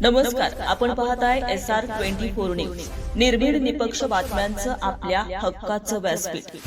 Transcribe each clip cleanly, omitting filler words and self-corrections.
नमस्कार, आपण पाहताय SR24 न्यूज, निर्भीड निपक्ष बातम्यांचं आपल्या हक्काचं व्यासपीठ।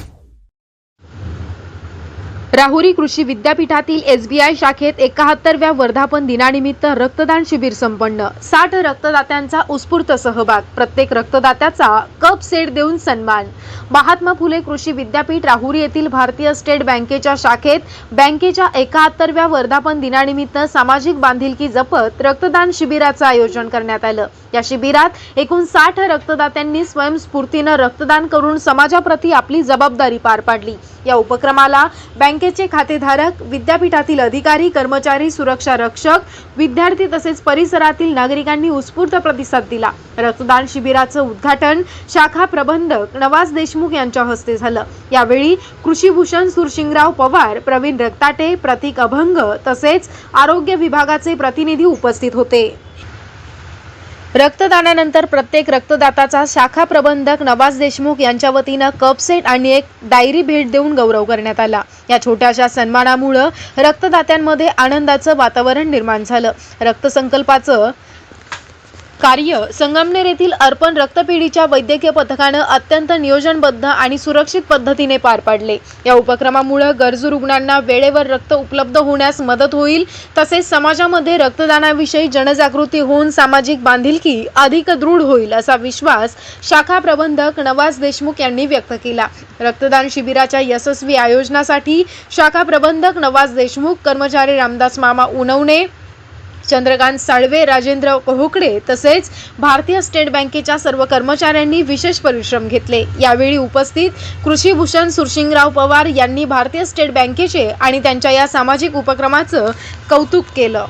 राहुरी कृषी विद्यापीठातील SBI शाखेत 71व्या वर्धापन दिनानिमित्त रक्तदान शिबिर संपन्न। 60 रक्तदात्यांचा उत्स्फूर्त सहभाग, प्रत्येक रक्तदात्याचा कप सेट देऊन सन्मान। महात्मा फुले कृषी विद्यापीठ राहुरी येथील भारतीय स्टेट बँकेच्या शाखेत बँकेच्या 71व्या वर्धापन दिनानिमित्त सामाजिक बांधिलकी जपत रक्तदान शिबिराचं आयोजन करण्यात आलं। या शिबिरात एकूण 60 रक्तदात्यांनी स्वयंस्फूर्तीने रक्तदान करून समाजाप्रती आपली जबाबदारी पार पाडली। या उपक्रमाला बँकेचे खातेधारक, विद्यापीठातील अधिकारी, कर्मचारी, सुरक्षा रक्षक, विद्यार्थी तसेच परिसरातील नागरिकांनी उत्स्फूर्त प्रतिसाद दिला। रक्तदान शिबिराचं उद्घाटन शाखा प्रबंधक नवाज देशमुख यांच्या हस्ते झालं। यावेळी कृषीभूषण सुरसिंगराव पवार, प्रवीण रक्ताटे, प्रतीक अभंग तसेच आरोग्य विभागाचे प्रतिनिधी उपस्थित होते। रक्तदानानंतर प्रत्येक रक्तदाताचा शाखा प्रबंधक नवाज देशमुख यांच्या वतीने कप सेट आणि एक डायरी भेट देऊन गौरव करण्यात आला। या छोट्याशा सन्मानामुळे रक्तदात्यांमध्ये आनंदाचं वातावरण निर्माण झालं। रक्तसंकल्पाचं कार्य संगमनेर येथील अर्पण रक्तपेढीच्या वैद्यकीय पथकाने अत्यंत नियोजनबद्ध आणि सुरक्षित पद्धतीने पार पाडले। या उपक्रमामुळे गरजू रुग्णांना वेळेवर रक्त उपलब्ध होण्यास मदत होईल, तसेच समाजामध्ये रक्तदानाविषयी जनजागृती होऊन सामाजिक बांधिलकी अधिक दृढ होईल असा विश्वास शाखा प्रबंधक नवाज देशमुख यांनी व्यक्त केला। रक्तदान शिबिराच्या यशस्वी आयोजनासाठी शाखा प्रबंधक नवाज देशमुख, कर्मचारी रामदास मामा उनवणे, चंद्रकांत साळवे, राजेंद्र कोहकडे तसेच भारतीय स्टेट बँकेच्या सर्व कर्मचाऱ्यांनी विशेष परिश्रम घेतले। यावेळी उपस्थित कृषीभूषण सुरसिंगराव पवार यांनी भारतीय स्टेट बँकेचे आणि त्यांच्या या सामाजिक उपक्रमाचं कौतुक केलं।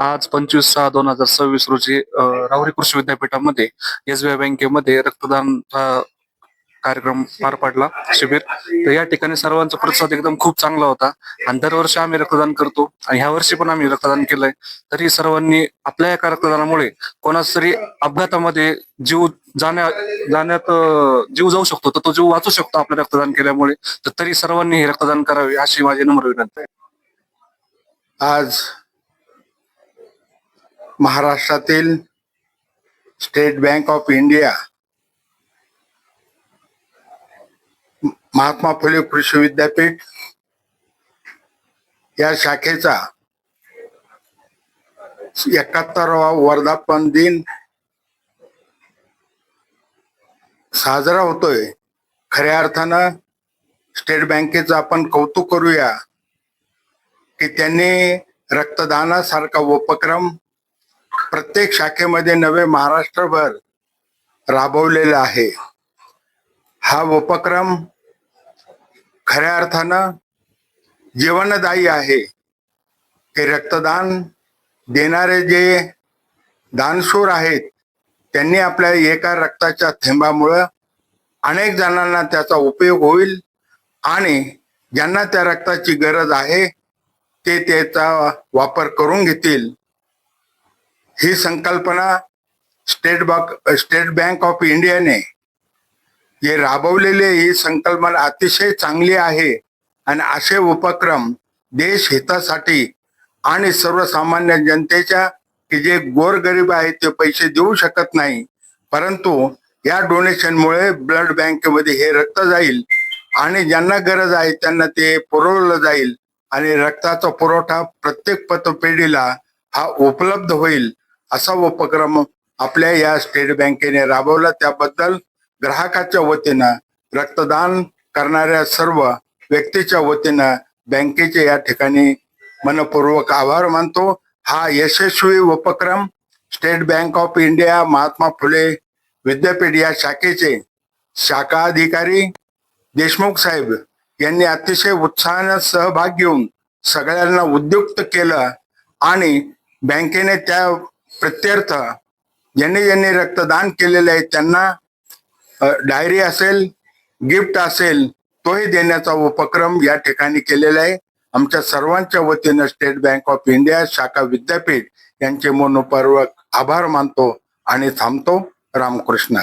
आज 25/6/2026 रोजी राहुरी कृषी विद्यापीठामध्ये SBI बँकेमध्ये रक्तदान कार्यक्रम पार पडला, शिबिर। तर या ठिकाणी सर्वांचा प्रतिसाद एकदम खूप चांगला होता आणि दरवर्षी आम्ही रक्तदान करतो आणि ह्या वर्षी पण आम्ही रक्तदान केलंय। तरी सर्वांनी आपल्या एका रक्तदानामुळे कोणाचा तरी अपघातामध्ये जीव जाण्यात जीव जाऊ शकतो, तर तो जीव वाचू शकतो आपल्या रक्तदान केल्यामुळे। तर तरी सर्वांनी हे रक्तदान करावे अशी माझी नम्र विनंती आहे। आज महाराष्ट्रातील State Bank of India Mahatma Phule कृषी विद्यापीठ या शाखेचा 71वा वर्धापन दिन साजरा होतोय। खऱ्या अर्थानं स्टेट बँकेचं आपण कौतुक करूया की त्यांनी रक्तदानासारखा उपक्रम प्रत्येक शाखेमध्ये नवे महाराष्ट्रभर राबवलेला आहे। हा उपक्रम खऱ्या अर्थानं जीवनदायी आहे की रक्तदान देणारे जे दानशूर आहेत त्यांनी आपल्या एका रक्ताच्या थेंबामुळे अनेक जणांना त्याचा उपयोग होईल आणि ज्यांना त्या रक्ताची गरज आहे ते त्याचा वापर करून घेतील। ही संकल्पना स्टेट बँक ऑफ इंडियाने जे राबवलेले ही संकल्पना अतिशय चांगली आहे आणि असे उपक्रम देश हितासाठी आणि सर्वसामान्य जनतेच्या की जे गोरगरीब आहेत ते पैसे देऊ शकत नाही, परंतु या डोनेशनमुळे ब्लड बँकेमध्ये हे रक्त जाईल आणि ज्यांना गरज आहे त्यांना ते पुरवलं जाईल आणि रक्ताचा पुरवठा प्रत्येक पतपेढीला हा उपलब्ध होईल असा उपक्रम आपल्या या स्टेट बँकेने राबवला। त्याबद्दल ग्राहकाच्या वतीनं, रक्तदान करणाऱ्या सर्व व्यक्तीच्या वतीनं बँकेचे या ठिकाणी मनपूर्वक आभार मानतो। हा यशस्वी उपक्रम State Bank of India Mahatma Phule विद्यापीठ या शाखेचे शाखा अधिकारी देशमुख साहेब यांनी अतिशय उत्साहाने सहभाग घेऊन सगळ्यांना उद्युक्त केलं आणि बँकेने त्या प्रत्यर्थ ज्यांनी रक्तदान केलेले आहे त्यांना डायरी असेल, गिफ्ट असेल तोही देण्याचा उपक्रम या ठिकाणी केलेला आहे। आमच्या सर्वांच्या वतीनं स्टेट बँक ऑफ इंडिया शाखा विद्यापीठ यांचे मनपूर्वक आभार मानतो आणि थांबतो। रामकृष्ण।